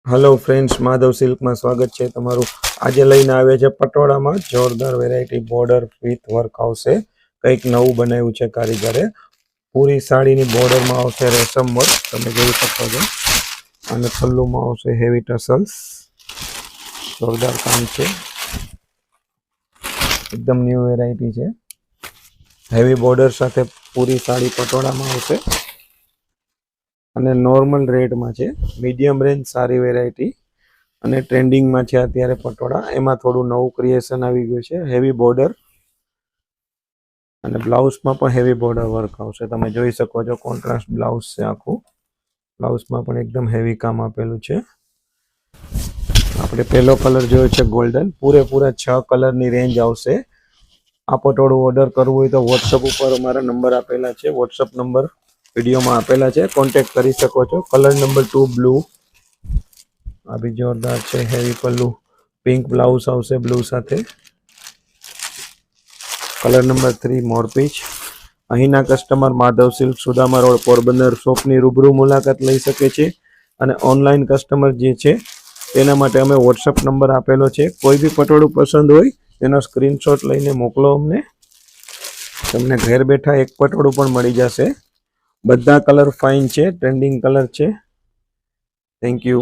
Hello friends, Madhav silk में स्वागत है तमारू। आज लईने आवे छे पटोळा में जोरदार वेरायटी बॉर्डर विथ वर्क आवशे। कंईक नवुं बनाव्युं छे कारीगरे। पूरी साड़ी नी बॉर्डर में आवशे रेशम वर्क, तमे जोई शको छो। अने पल्लू में आवशे हेवी टसल्स। जोरदार काम छे, एकदम न्यू वेरायटी छे। हेवी बॉर्डर साथे पूरी साड़ी पटोळा में आवशे અને નોર્મલ રેટમાં છે। મીડિયમ રેન્જ સારી વેરાયટી અને ટ્રેન્ડિંગમાં છે અત્યારે પટોળા। એમાં થોડું નવું ક્રિએશન આવી ગયું છે, હેવી બોર્ડર અને બ્લાઉઝમાં પણ હેવી બોર્ડર વર્ક આવશે। તમે જોઈ શકો છો, કોન્ટ્રાસ્ટ બ્લાઉઝ છે આખું। બ્લાઉઝમાં પણ એકદમ હેવી કામ આપેલું છે। આપણે પહેલો કલર જોયો છે ગોલ્ડન। પૂરેપૂરા 6 કલરની રેન્જ આવશે। આ પટોળું ઓર્ડર કરવું હોય તો વોટ્સઅપ ઉપર અમારા નંબર આપેલા છે, વોટ્સઅપ નંબર वीडियो में आपेला है, कॉन्टेक्ट करी सको छो। कलर नंबर 2 ब्लू, आ भी जोरदार है। हेवी पल्लू, पिंक ब्लाउज आवशे ब्लू साथे। कलर नंबर 3 मोरपीच। अहीना customer Madhav silk Sudama road Porbandar शॉपनी रूबरू मुलाकात लई सके छे अने ऑनलाइन कस्टमर जे छे तेना माटे अमे व्हाट्सएप नंबर आपेलो छे। कोई भी पटोळुं पसंद होय तेनो स्क्रीनशॉट लईने मोकलो अमने। तमने घर बैठा एक पटोळुं पण मळी जशे। બધા કલર ફાઇન છે, ટ્રેન્ડિંગ કલર છે। Thank you.